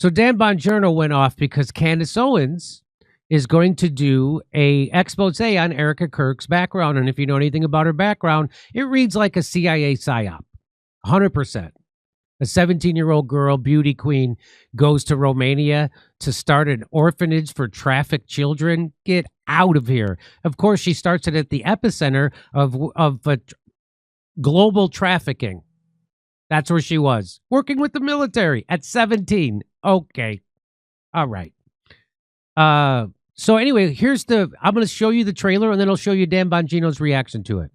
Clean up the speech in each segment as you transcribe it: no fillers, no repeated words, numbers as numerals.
So Dan Bongiorno went off because Candace Owens is going to do a expose on Erica Kirk's background. And if you know anything about her background, it reads like a CIA psyop, 100%. A 17-year-old girl, beauty queen, goes to Romania to start an orphanage for trafficked children. Get out of here. Of course, she starts it at the epicenter of global trafficking. That's where she was, working with the military at 17. Okay. All right. So anyway, I'm going to show you the trailer, and then I'll show you Dan Bongino's reaction to it.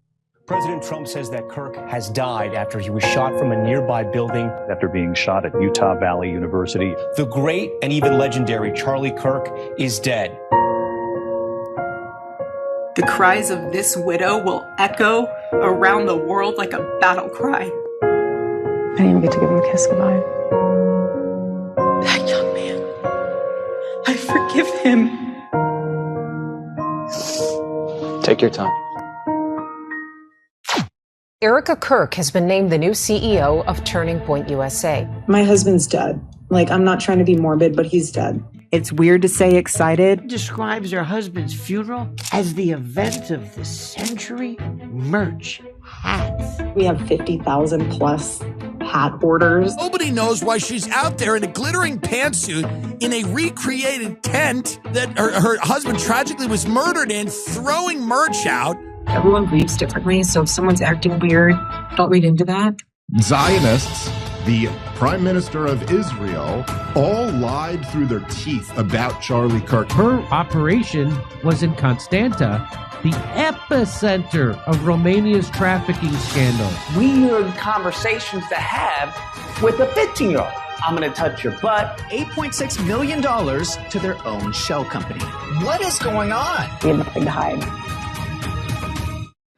President Trump says that Kirk has died after he was shot from a nearby building. After being shot at Utah Valley University. The great and even legendary Charlie Kirk is dead. The cries of this widow will echo around the world like a battle cry. I didn't even get to give him a kiss goodbye. That young man, I forgive him. Take your time. Erica Kirk has been named the new CEO of Turning Point USA. My husband's dead. Like, I'm not trying to be morbid, but he's dead. It's weird to say excited. Describes her husband's funeral as the event of the century. Merch, hats. We have 50,000 plus hat orders. Nobody knows why she's out there in a glittering pantsuit in a recreated tent that her husband tragically was murdered in, throwing merch out. Everyone grieves differently, so if someone's acting weird, don't read into that. Zionists, the Prime Minister of Israel, all lied through their teeth about Charlie Kirk. Her operation was in Constanta, the epicenter of Romania's trafficking scandal. We knew conversations to have with a 15-year-old. I'm going to touch your butt. $8.6 million to their own shell company. What is going on? We have nothing to hide.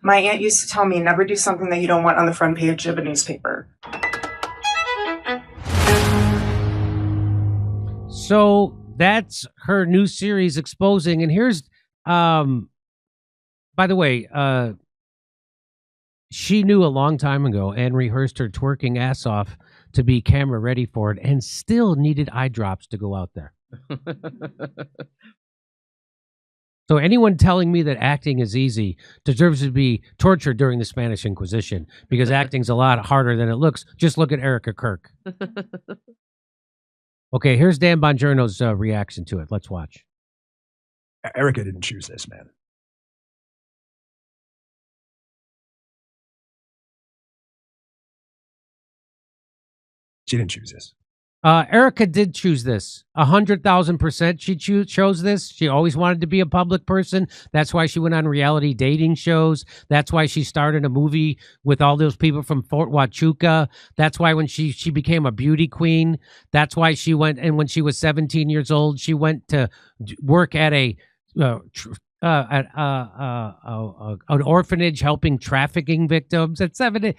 My aunt used to tell me, never do something that you don't want on the front page of a newspaper. So that's her new series exposing. And here's, by the way, she knew a long time ago and rehearsed her twerking ass off to be camera ready for it and still needed eye drops to go out there. So anyone telling me that acting is easy deserves to be tortured during the Spanish Inquisition, because acting's a lot harder than it looks. Just look at Erica Kirk. Okay, here's Dan Bongiorno's reaction to it. Let's watch. Erica didn't choose this, man. She didn't choose this. Erica did choose this. 100,000%. She chose this. She always wanted to be a public person. That's why she went on reality dating shows. That's why she started a movie with all those people from Fort Huachuca. That's why when she became a beauty queen. That's why she went, and when she was 17 years old, she went to work at an orphanage helping trafficking victims at 70.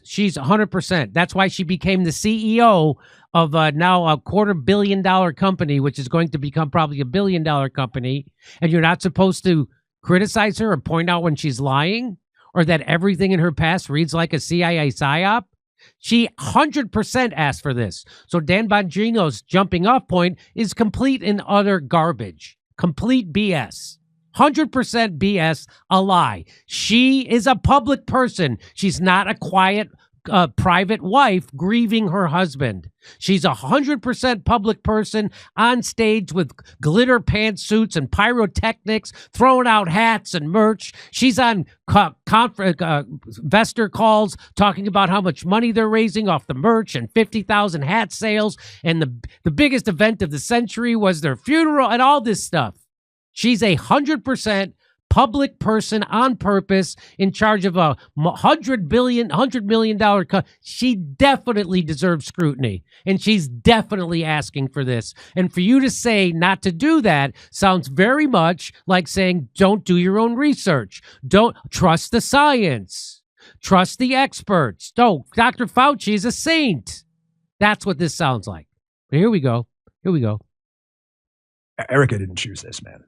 She's 100%. That's why she became the CEO of now a $250 million company, which is going to become probably $1 billion company. And you're not supposed to criticize her or point out when she's lying or that everything in her past reads like a CIA psyop. She 100% asked for this. So Dan Bongino's jumping off point is complete and utter garbage. Complete BS. 100% BS, a lie. She is a public person. She's not a quiet, private wife grieving her husband. She's 100% public person on stage with glitter pantsuits and pyrotechnics, throwing out hats and merch. She's on investor calls talking about how much money they're raising off the merch and 50,000 hat sales. And the biggest event of the century was their funeral and all this stuff. She's 100% public person on purpose in charge of a $100 million she definitely deserves scrutiny, and she's definitely asking for this. And for you to say not to do that sounds very much like saying don't do your own research, don't trust the science. Trust the experts. No, Dr. Fauci is a saint. That's what this sounds like. But here we go. Here we go. Erica didn't choose this, man.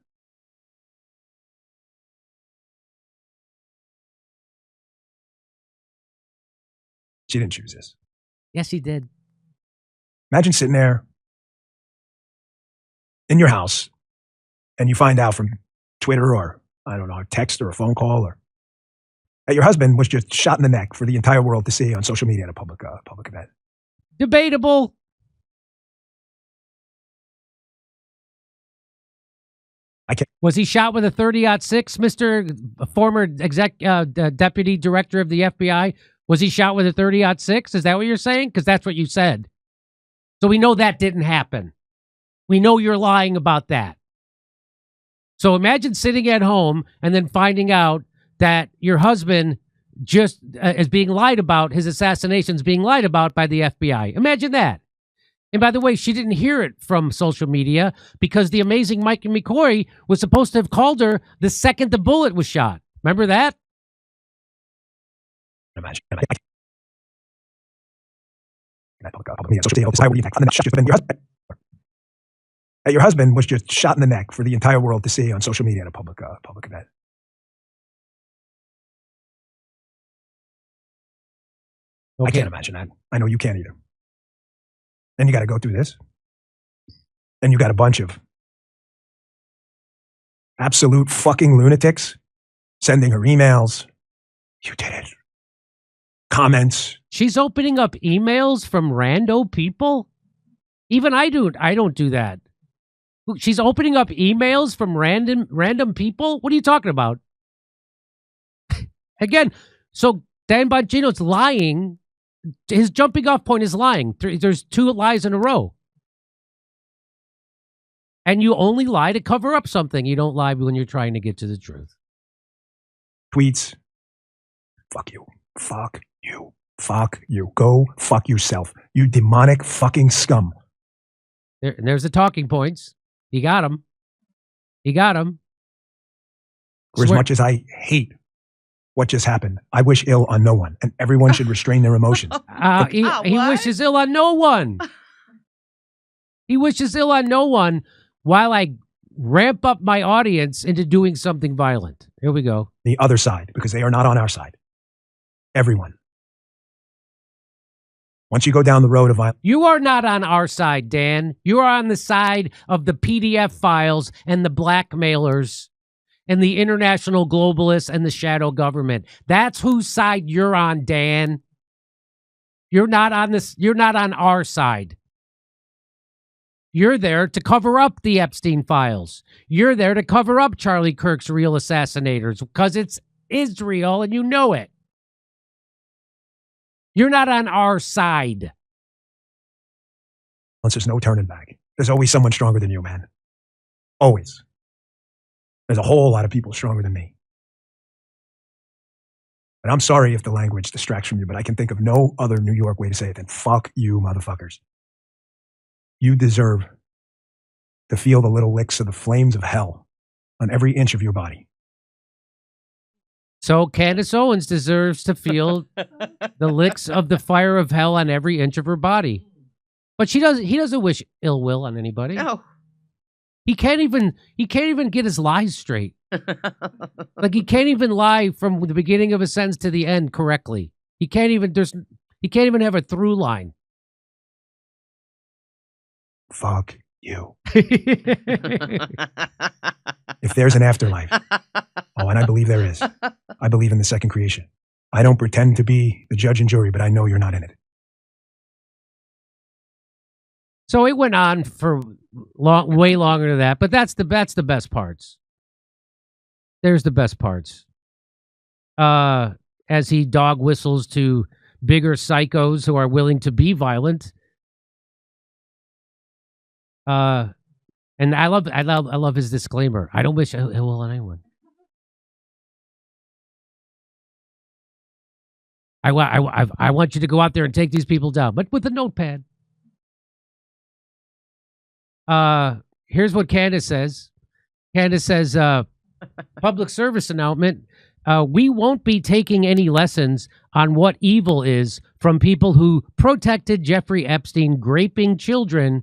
She didn't choose this. Yes, he did. Imagine sitting there in your house and you find out from Twitter or, I don't know, a text or a phone call or that your husband was just shot in the neck for the entire world to see on social media at a public event. Debatable. Was he shot with a 30-06, Mr. Former Deputy Director of the FBI? Was he shot with a 30-06? Is that what you're saying? Because that's what you said. So we know that didn't happen. We know you're lying about that. So imagine sitting at home and then finding out that your husband just is being lied about, his assassination's being lied about by the FBI. Imagine that. And by the way, she didn't hear it from social media because the amazing Mike McCoy was supposed to have called her the second the bullet was shot. Remember that? Imagine. Your husband was just shot in the neck for the entire world to see on social media at a public event. Okay. I can't imagine that. I know you can't either. Then you got to go through this. Then you got a bunch of absolute fucking lunatics sending her emails. You did it. Comments. She's opening up emails from rando people? Even I don't do that. She's opening up emails from random people? What are you talking about? Again, so Dan Bongino's lying. His jumping off point is lying. There's two lies in a row. And you only lie to cover up something. You don't lie when you're trying to get to the truth. Tweets. Fuck you. Fuck you. Fuck you. Go fuck yourself. You demonic fucking scum. There's the talking points. He got him. He got him. For as much as I hate what just happened, I wish ill on no one, and everyone should restrain their emotions. He wishes ill on no one. He wishes ill on no one while I ramp up my audience into doing something violent. Here we go. The other side, because they are not on our side. Everyone. Once you go down the road of violence. You are not on our side, Dan. You are on the side of the PDF files and the blackmailers and the international globalists and the shadow government. That's whose side you're on, Dan. You're not on this. You're not on our side. You're there to cover up the Epstein files. You're there to cover up Charlie Kirk's real assassinators because it's Israel and you know it. You're not on our side. There's no turning back. There's always someone stronger than you, man. Always. There's a whole lot of people stronger than me. And I'm sorry if the language distracts from you, but I can think of no other New York way to say it than fuck you, motherfuckers. You deserve to feel the little licks of the flames of hell on every inch of your body. So Candace Owens deserves to feel the licks of the fire of hell on every inch of her body. But he doesn't wish ill will on anybody. No. He can't even get his lies straight. Like he can't even lie from the beginning of a sentence to the end correctly. He can't even have a through line. Fuck you. If there's an afterlife, and I believe there is. I believe in the second creation. I don't pretend to be the judge and jury, but I know you're not in it. So it went on for way longer than that, but that's the best parts. There's the best parts. As he dog whistles to bigger psychos who are willing to be violent. And I love his disclaimer. I don't wish ill will on anyone. I want you to go out there and take these people down, but with a notepad. Here's what Candace says. Candace says, public service announcement. we won't be taking any lessons on what evil is from people who protected Jeffrey Epstein raping children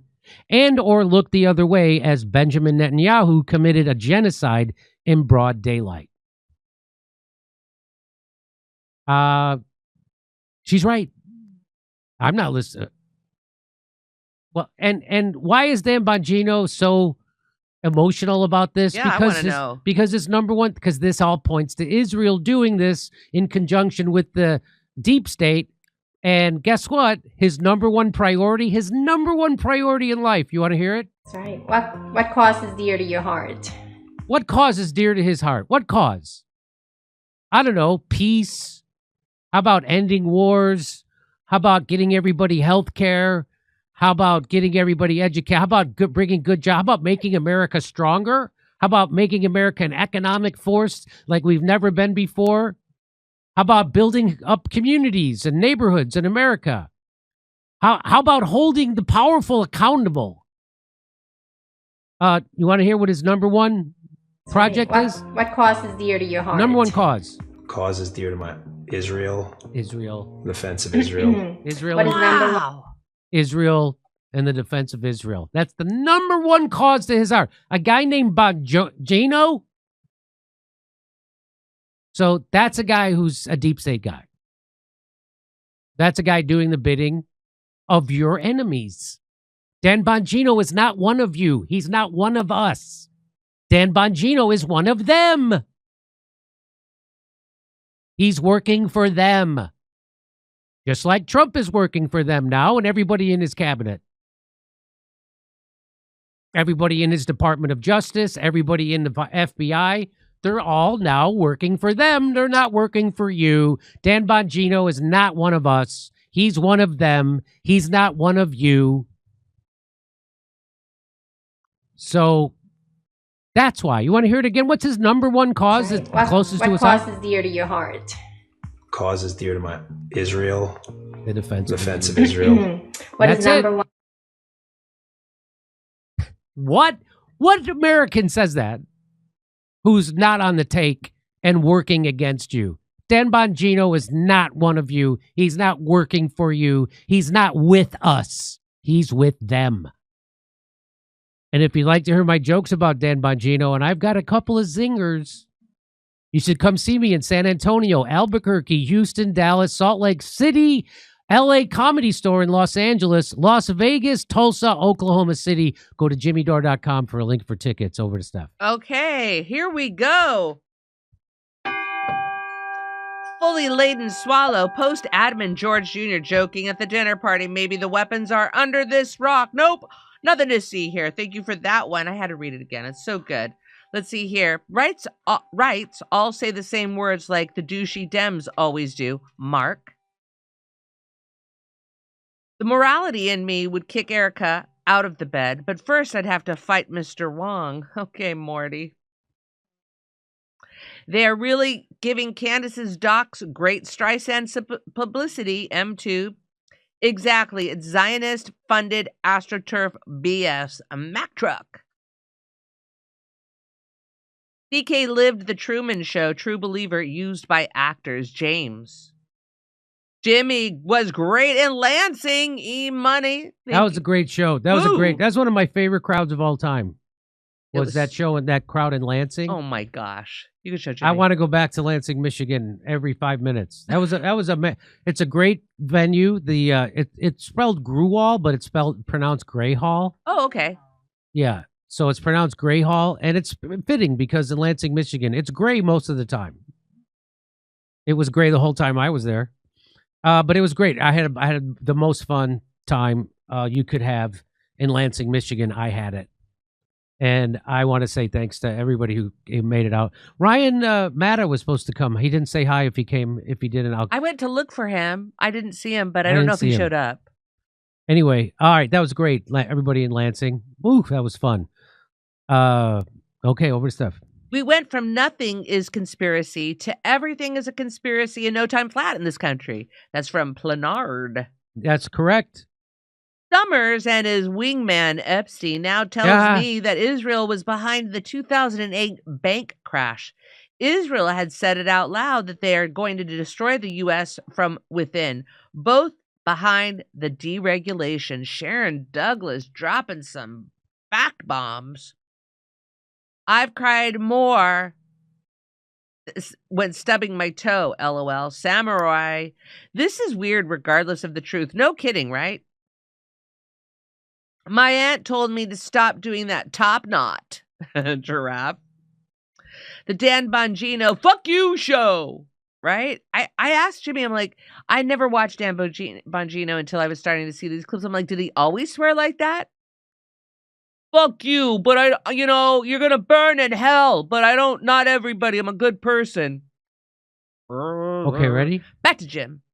and or looked the other way as Benjamin Netanyahu committed a genocide in broad daylight. She's right. I'm not listening. Well, and why is Dan Bongino so emotional about this? Yeah, I want to know. Because it's number one, because this all points to Israel doing this in conjunction with the deep state. And guess what? His number one priority in life. You want to hear it? That's right. What cause is dear to your heart? What cause is dear to his heart? What cause? I don't know. Peace. How about ending wars? How about getting everybody health care? How about getting everybody educated? How about bringing good jobs? How about making America stronger? How about making America an economic force like we've never been before? How about building up communities and neighborhoods in America? How about holding the powerful accountable? You want to hear what his number one project is? What cause is dear to your heart? Number one cause. Cause is dear to my Israel. Defense of Israel. Israel. What is number one? Israel and the defense of Israel. That's the number one cause to his heart. A guy named Bongino. So that's a guy who's a deep state guy. That's a guy doing the bidding of your enemies. Dan Bongino is not one of you. He's not one of us. Dan Bongino is one of them. He's working for them. Just like Trump is working for them now and everybody in his cabinet. Everybody in his Department of Justice, everybody in the FBI, they're all now working for them. They're not working for you. Dan Bongino is not one of us. He's one of them. He's not one of you. So that's why. You want to hear it again? What's his number one cause that's closest to his heart? What cause is dear to your heart? Cause is dear to my Israel. The defense of Israel. What is number one? What American says that? Who's not on the take and working against you? Dan Bongino is not one of you. He's not working for you. He's not with us. He's with them. And if you'd like to hear my jokes about Dan Bongino, and I've got a couple of zingers, you should come see me in San Antonio, Albuquerque, Houston, Dallas, Salt Lake City, LA Comedy Store in Los Angeles, Las Vegas, Tulsa, Oklahoma City. Go to jimmydore.com for a link for tickets. Over to Steph. Okay, here we go. Fully laden swallow. Post admin George Jr. joking at the dinner party. Maybe the weapons are under this rock. Nope, nothing to see here. Thank you for that one. I had to read it again. It's so good. Let's see here. Rights all say the same words like the douchey Dems always do. Mark. The morality in me would kick Erica out of the bed, but first I'd have to fight Mr. Wong. Okay, Morty. They are really giving Candace's docs great Streisand publicity, M2. Exactly. It's Zionist-funded AstroTurf BS. A Mack truck. DK lived the Truman Show, true believer, used by actors. James. Jimmy was great in Lansing. E-money. That was a great show. That's one of my favorite crowds of all time. Was that show and that crowd in Lansing? Oh my gosh. You can show Jimmy. I want to go back to Lansing, Michigan every 5 minutes. It's a great venue. It's spelled Gruwall, but it's pronounced Gray Hall. Oh, okay. Yeah. So it's pronounced Gray Hall, and it's fitting because in Lansing, Michigan, it's gray most of the time. It was gray the whole time I was there. But it was great. I had the most fun time you could have in Lansing, Michigan. I had it. And I want to say thanks to everybody who made it out. Ryan Matta was supposed to come. He didn't say hi if he came. If he didn't, I went to look for him. I didn't see him, but I don't know if he showed up. Anyway, all right. That was great. Everybody in Lansing. Ooh, that was fun. Okay, over to Steph. We went from nothing is conspiracy to everything is a conspiracy and no time flat in this country. That's from Planard. That's correct. Summers and his wingman Epstein now tells me that Israel was behind the 2008 bank crash. Israel had said it out loud that they are going to destroy the U.S. from within, both behind the deregulation. Sharon Douglas dropping some fact bombs. I've cried more when stubbing my toe, LOL. Samurai. This is weird regardless of the truth. No kidding, right? My aunt told me to stop doing that top knot. Giraffe. The Dan Bongino, fuck you show. Right? I asked Jimmy, I'm like, I never watched Dan Bongino until I was starting to see these clips. I'm like, did he always swear like that? Fuck you, but you're gonna burn in hell, but not everybody. I'm a good person. Okay, ready? Back to Jim.